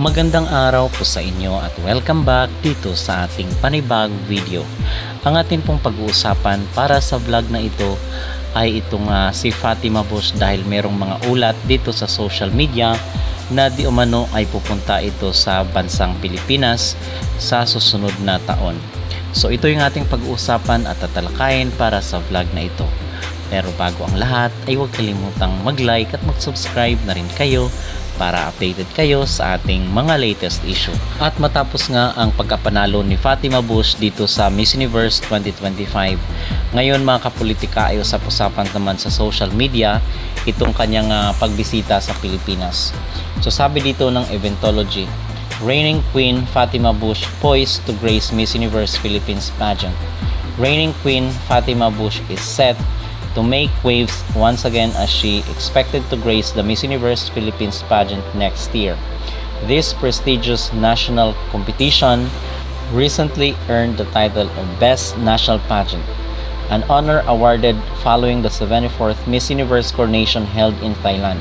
Magandang araw po sa inyo at welcome back dito sa ating panibagong video. Ang ating pong pag-uusapan para sa vlog na ito ay itong si Fatima Bush dahil merong mga ulat dito sa social media na di umano ay pupunta ito sa bansang Pilipinas sa susunod na taon. So ito yung ating pag-uusapan at tatalakayin para sa vlog na ito. Pero bago ang lahat ay huwag kalimutang mag-like at mag-subscribe na rin kayo para updated kayo sa ating mga latest issue. At matapos nga ang pagkapanalo ni Fatima Bush dito sa Miss Universe 2025, ngayon mga kapolitika ay usap-usapan naman sa social media itong kanyang pagbisita sa Pilipinas. So sabi dito ng Eventology, Reigning Queen Fatima Bush poised to grace Miss Universe Philippines pageant. Reigning Queen Fatima Bush is set to make waves once again as she expected to grace the Miss Universe Philippines pageant next year. This prestigious national competition recently earned the title of Best National Pageant, an honor awarded following the 74th Miss Universe coronation held in Thailand.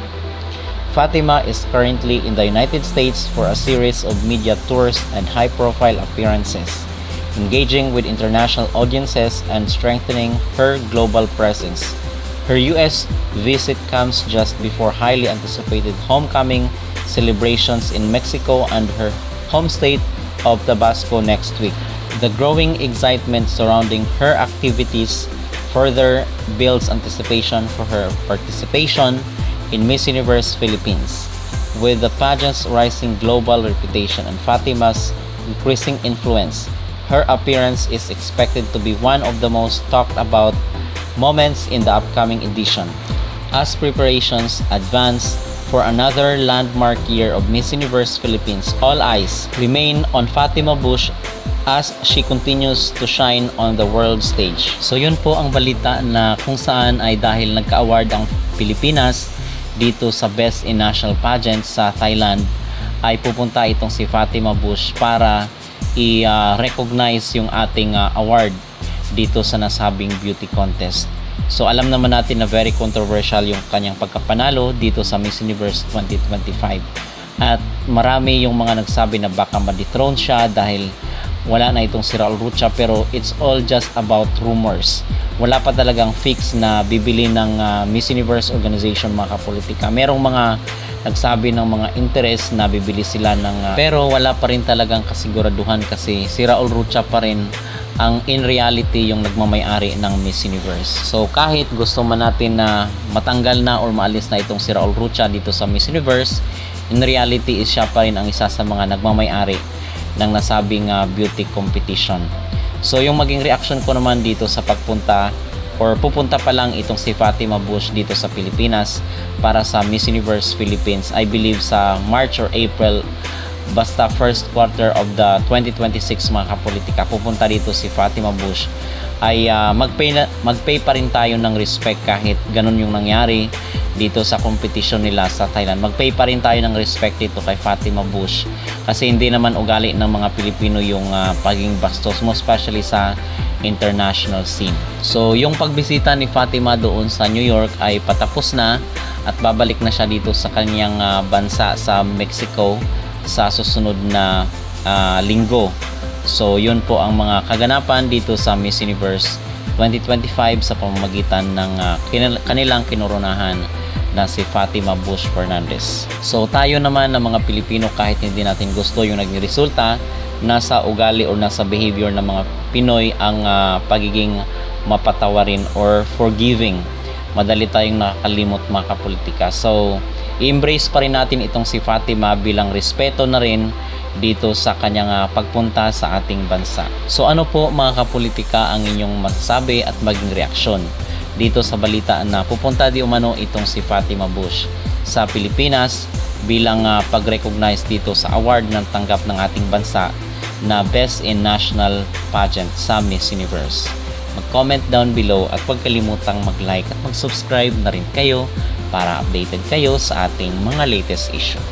Fatima is currently in the United States for a series of media tours and high-profile appearances, engaging with international audiences and strengthening her global presence. Her US visit comes just before highly anticipated homecoming celebrations in Mexico and her home state of Tabasco next week. The growing excitement surrounding her activities further builds anticipation for her participation in Miss Universe Philippines. With the pageant's rising global reputation and Fatima's increasing influence, her appearance is expected to be one of the most talked about moments in the upcoming edition. As preparations advance for another landmark year of Miss Universe Philippines, all eyes remain on Fatima Bush as she continues to shine on the world stage. So yun po ang balita na kung saan ay dahil nagka-award ang Pilipinas dito sa Best in National Pageant sa Thailand, ay pupunta itong si Fatima Bush para i-recognize yung ating award dito sa nasabing beauty contest. So alam naman natin na very controversial yung kanyang pagkapanalo dito sa Miss Universe 2025. At marami yung mga nagsabi na baka ma-dethrone siya dahil wala na itong si Raul Rucha, pero it's all just about rumors. Wala pa talagang fix na bibili ng Miss Universe organization, mga kapolitika. Merong mga nagsabi ng mga interest na bibili sila ng pero wala pa rin talagang kasiguraduhan kasi si Raul Rucha pa rin ang in reality yung nagmamay-ari ng Miss Universe. So kahit gusto man natin na matanggal na or maalis na itong si Raul Rucha dito sa Miss Universe, in reality is siya pa rin ang isa sa mga nagmamay-ari ng nasabing beauty competition. So yung maging reaction ko naman dito sa pagpunta or pupunta pa lang itong si Fatima Bush dito sa Pilipinas para sa Miss Universe Philippines, I believe sa March or April, basta first quarter of the 2026 mga kapolitika, pupunta dito si Fatima Bush, ay magpay pa rin tayo ng respect kahit ganun yung nangyari dito sa competition nila sa Thailand. Magpay pa rin tayo ng respect dito kay Fatima Bush kasi hindi naman ugali ng mga Pilipino yung pagiging bastos, most especially sa international scene. So yung pagbisita ni Fatima doon sa New York ay patapos na at babalik na siya dito sa kanyang bansa sa Mexico sa susunod na linggo. So yun po ang mga kaganapan dito sa Miss Universe 2025 sa pamamagitan ng kanilang kinoronahan na si Fatima Bush Fernandez. So tayo naman ng mga Pilipino, kahit hindi natin gusto yung naging resulta, nasa ugali or nasa behavior ng mga Pinoy ang pagiging mapatawarin or forgiving. Madali tayong nakakalimot mga kapolitika. So i-embrace pa rin natin itong si Fatima bilang respeto na rin dito sa kanyang pagpunta sa ating bansa. So ano po mga kapolitika ang inyong masasabi at maging reaksyon dito sa balita na pupunta di umano itong si Fatima Bush sa Pilipinas bilang pag-recognize dito sa award ng tanggap ng ating bansa na Best in National Pageant sa Miss Universe. Mag-comment down below at huwag kalimutang mag-like at mag-subscribe na rin kayo para updated kayo sa ating mga latest issue.